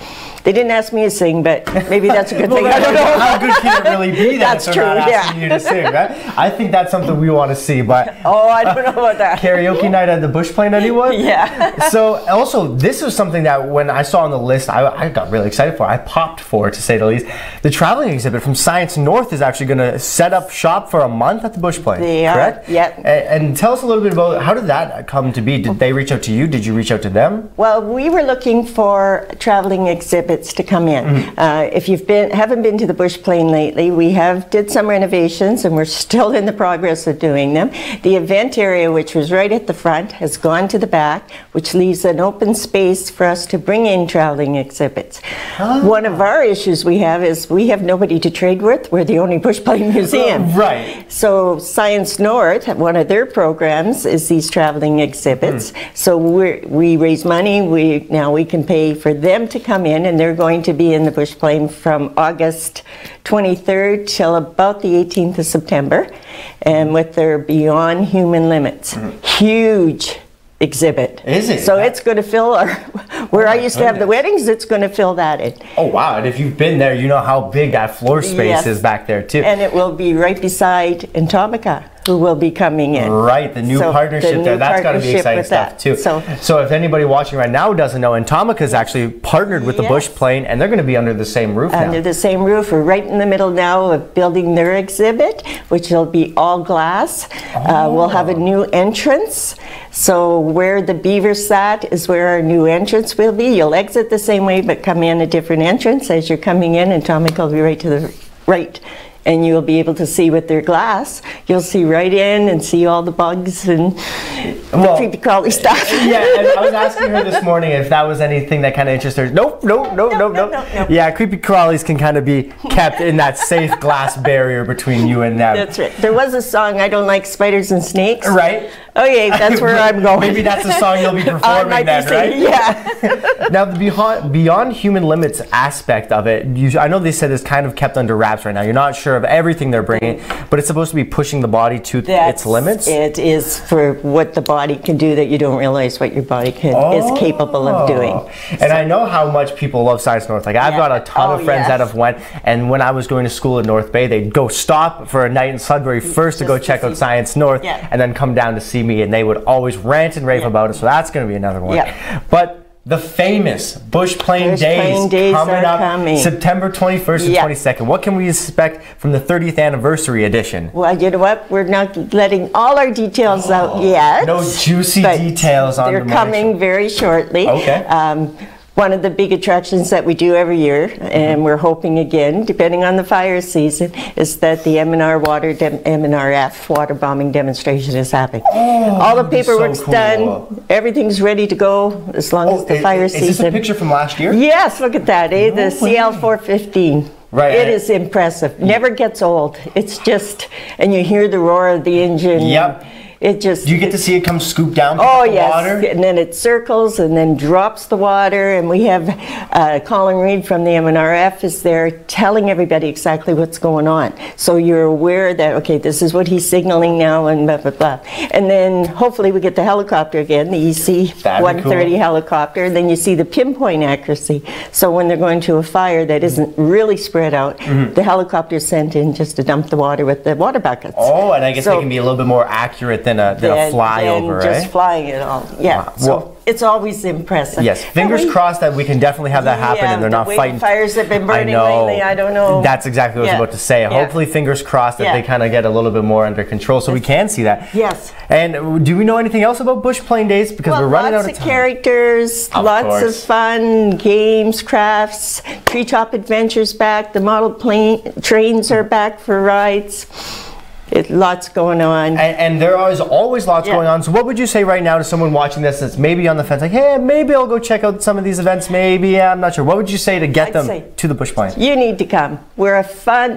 They didn't ask me to sing, but maybe that's a good thing. I don't know. How good can it really be that That's if they're not asking you to sing, right? I think that's something we want to see, but... Oh, I don't know about that. Karaoke night at the Bushplane, anyone? Yeah. So, also, this is something that when I saw on the list, I got really excited for. I popped for, to say the least. The traveling exhibit from Science North is actually going to set up shop for a month at the Bushplane. They are, correct? Yep. And tell us a little bit about, how did that come to be? Did they reach out to you? Did you reach out to them? Well, we were looking for traveling exhibits to come in. If you haven't been to the Bushplane lately, we did some renovations, and we're still in the progress of doing them. The event area, which was right at the front, has gone to the back, which leaves an open space for us to bring in traveling exhibits. One of our issues we have is we have nobody to trade with. We're the only Bushplane museum. Right. So Science North, one of their programs is these traveling exhibits. So we raise money. Now we can pay for them to come in, and they're going to be in the Bushplane from August 23rd till about the 18th of September, and with their Beyond Human Limits. Huge exhibit. Is it? So it's going to fill where I used to have the weddings, it's going to fill that in. Oh wow, and if you've been there, you know how big that floor space is back there too. And it will be right beside Atomica, who will be coming in. Right, the new partnership there. That's got to be exciting stuff too. So if anybody watching right now doesn't know, Atomica is actually partnered with the Bushplane, and they're going to be under the same roof now. Under the same roof. We're right in the middle now of building their exhibit, which will be all glass. We'll have a new entrance. So where the beaver sat is where our new entrance will be. You'll exit the same way, but come in a different entrance. As you're coming in, Atomica will be right to the right. And you'll be able to see with their glass. You'll see right in and see all the bugs and the creepy crawly stuff. Yeah, and I was asking her this morning if that was anything that kind of interested her. Nope. Yeah, creepy crawlies can kind of be kept in that safe glass barrier between you and them. That's right. There was a song, I Don't Like Spiders and Snakes. Right. Okay, that's where I'm going. Maybe that's the song you'll be performing then, right? Yeah. Now, the Beyond Human Limits aspect of it, I know they said it's kind of kept under wraps right now. You're not sure of everything they're bringing, but it's supposed to be pushing the body to its limits? It is for what the body can do that you don't realize what your body is capable of doing. And I know how much people love Science North. Like, I've got a ton of friends that have went, and when I was going to school at North Bay, they'd go stop for a night in Sudbury first to go check out Science North, and then come down to see me, and they would always rant and rave about it, so that's going to be another one. But the famous Bushplane Days coming up September 21st and 22nd. What can we expect from the 30th anniversary edition? Well, you know what? We're not letting all our details out yet. No juicy details on the They're coming very shortly. Okay. one of the big attractions that we do every year, and we're hoping again, depending on the fire season, is that the MNRF water bombing demonstration is happening. All the paperwork's done, everything's ready to go as long as the fire season. Is this a picture from last year? Yes, look at that, the CL415. Right. It is impressive. Never gets old. It's just, and you hear the roar of the engine. Yep. It just. Do you get to see it come scoop down? Oh the yes, water? And then it circles and then drops the water. And we have Colin Reed from the MNRF is there telling everybody exactly what's going on. So you're aware that okay, this is what he's signaling now, and blah blah blah. And then hopefully we get the helicopter again, the EC-130 helicopter. And then you see the pinpoint accuracy. So when they're going to a fire that isn't really spread out, the helicopter is sent in just to dump the water with the water buckets. Oh, and I guess they can be a little bit more accurate than a flyover, just right? flying it all. Yeah. Wow. So Well, it's always impressive. yes, fingers crossed that we can definitely have that happen and they're not fighting. Fires have been burning lately, I don't know. That's exactly what I was about to say. Hopefully, fingers crossed that they kind of get a little bit more under control so we can see that. Yes. And do we know anything else about Bushplane Days? Because we're running out of time. Lots of characters, lots of fun, games, crafts, treetop adventures back, the model trains are back for rides. Lots going on. And there is always lots going on. So what would you say right now to someone watching this that's maybe on the fence, like, hey, maybe I'll go check out some of these events, maybe, I'm not sure. What would you say to get them to the Bushplane? You need to come.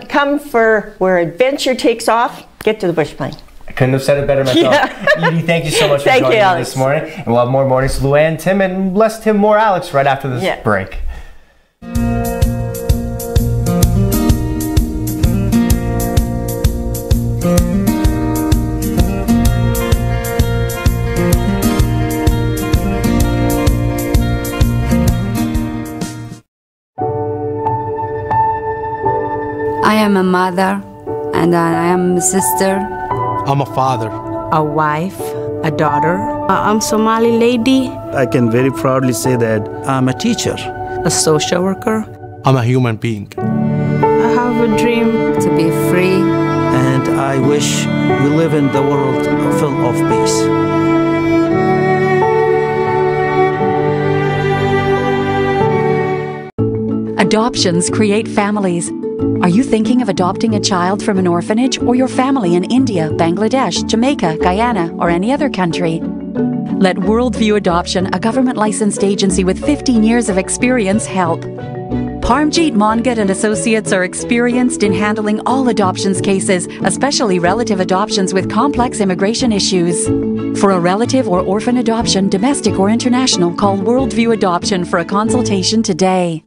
Come for where adventure takes off, get to the Bushplane. I couldn't have said it better myself. Edie, thank you so much for joining me this morning. And we'll have more mornings to Luann, Tim, and less Tim, more Alex right after this break. I am a mother, and I am a sister. I'm a father. A wife, a daughter. I'm Somali lady. I can very proudly say that I'm a teacher. A social worker. I'm a human being. I have a dream to be free. And I wish we live in the world full of peace. Adoptions create families. Are you thinking of adopting a child from an orphanage or your family in India, Bangladesh, Jamaica, Guyana, or any other country? Let Worldview Adoption, a government-licensed agency with 15 years of experience, help. Parmjeet Mongat and Associates are experienced in handling all adoptions cases, especially relative adoptions with complex immigration issues. For a relative or orphan adoption, domestic or international, call Worldview Adoption for a consultation today.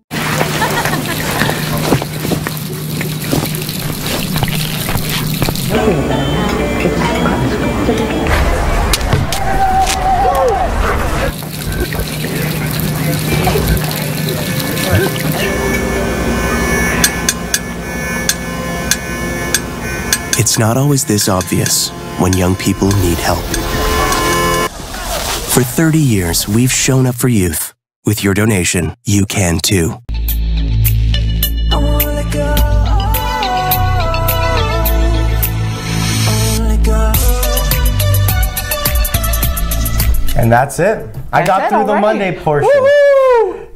It's not always this obvious when young people need help. For 30 years, we've shown up for youth. With your donation, you can too. And that's it. I got through the Monday portion.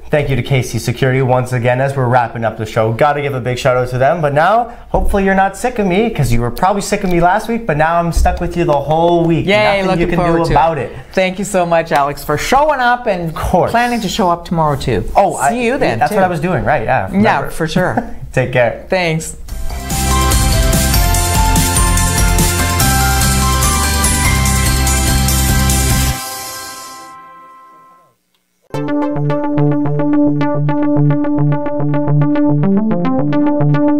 Thank you to KC Security once again as we're wrapping up the show. Got to give a big shout out to them. But now, hopefully you're not sick of me because you were probably sick of me last week, but now I'm stuck with you the whole week. Yay, nothing you can do about it. Thank you so much, Alex, for showing up and planning to show up tomorrow too. Oh, see you then. That's what I was doing, right? Yeah. Yeah, for sure. Take care. Thanks. Thank you.